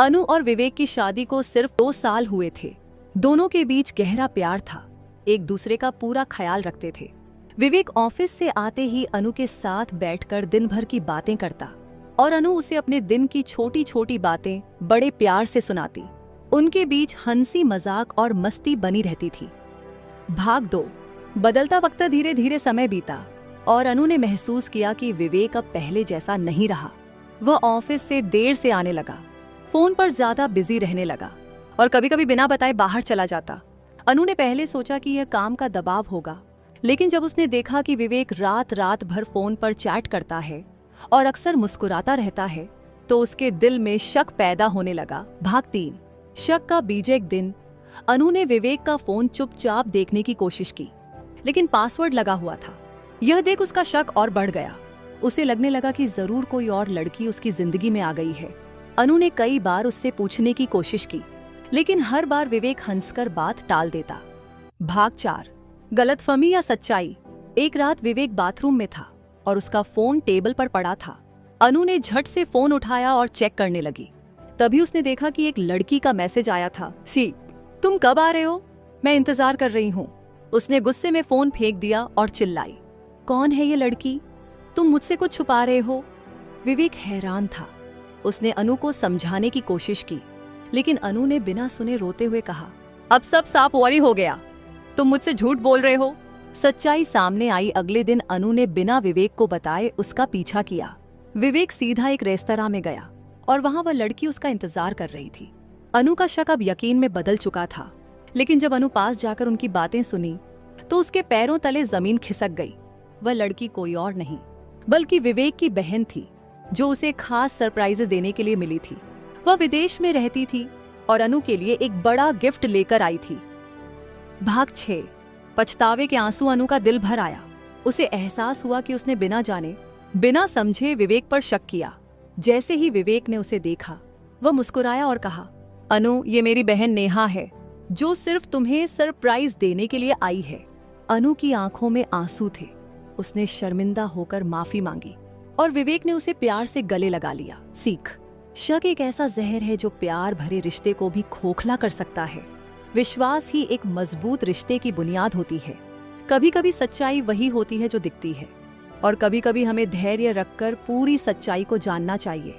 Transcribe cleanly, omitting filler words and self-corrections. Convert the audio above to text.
अनु और विवेक की शादी को सिर्फ 2 साल हुए थे। दोनों के बीच गहरा प्यार था, एक दूसरे का पूरा ख्याल रखते थे। विवेक ऑफिस से आते ही अनु के साथ बैठकर दिन भर की बातें करता और अनु उसे अपने दिन की छोटी छोटी बातें बड़े प्यार से सुनाती। उनके बीच हंसी मजाक और मस्ती बनी रहती थी। भाग 2। बदलता वक्त धीरे धीरे समय बीता और अनु ने महसूस किया कि विवेक अब पहले जैसा नहीं रहा। वह ऑफिस से देर से आने लगा, फोन पर ज्यादा बिजी रहने लगा और कभी कभी बिना बताए बाहर चला जाता। अनु ने पहले सोचा कि यह काम का दबाव होगा, लेकिन जब उसने देखा कि विवेक रात रात भर फोन पर चैट करता है और अक्सर मुस्कुराता रहता है, तो उसके दिल में शक पैदा होने लगा। भाग 3। शक का बीज। एक दिन अनु ने विवेक का फोन चुपचाप देखने की कोशिश की, लेकिन पासवर्ड लगा हुआ था। यह देख उसका शक और बढ़ गया। उसे लगने लगा कि जरूर कोई और लड़की उसकी जिंदगी में आ गई है। अनु ने कई बार उससे पूछने की कोशिश की, लेकिन हर बार विवेक हंसकर बात टाल देता। भाग 4। गलतफहमी या सच्चाई। एक रात विवेक बाथरूम में था और उसका फोन टेबल पर पड़ा था। अनु ने झट से फोन उठाया और चेक करने लगी। तभी उसने देखा कि एक लड़की का मैसेज आया था। सी, तुम कब आ रहे हो? मैं इंतजार कर रही हूँ। उसने गुस्से में फोन फेंक दिया और चिल्लाई, कौन है ये लड़की? तुम मुझसे कुछ छुपा रहे हो? विवेक हैरान था। उसने अनु को समझाने की कोशिश की, लेकिन अनु ने बिना सुने रोते हुए कहा, अब सब साफ वारी हो गया, तुम मुझसे झूठ बोल रहे हो। सच्चाई सामने आई। अगले दिन अनु ने बिना विवेक को बताए उसका पीछा किया। विवेक सीधा एक रेस्तरां में गया और वहां वह लड़की उसका इंतजार कर रही थी। अनु का शक अब यकीन में बदल चुका था, लेकिन जब अनु पास जाकर उनकी बातें सुनी तो उसके पैरों तले जमीन खिसक गई। वह लड़की कोई और नहीं बल्कि विवेक की बहन थी, जो उसे खास सरप्राइजेस देने के लिए मिली थी। वह विदेश में रहती थी और अनु के लिए एक बड़ा गिफ्ट लेकर आई थी। भाग 6। पछतावे के आंसू। अनु का दिल भर आया। उसे एहसास हुआ कि उसने बिना जाने बिना समझे विवेक पर शक किया। जैसे ही विवेक ने उसे देखा, वह मुस्कुराया और कहा, अनु, ये मेरी बहन नेहा है, जो सिर्फ तुम्हें सरप्राइज देने के लिए आई है। अनु की आंखों में आंसू थे। उसने शर्मिंदा होकर माफी मांगी और विवेक ने उसे प्यार से गले लगा लिया। सीख। शक एक ऐसा जहर है जो प्यार भरे रिश्ते को भी खोखला कर सकता है। विश्वास ही एक मजबूत रिश्ते की बुनियाद होती है। कभी कभी सच्चाई वही होती है जो दिखती है, और कभी कभी हमें धैर्य रखकर पूरी सच्चाई को जानना चाहिए।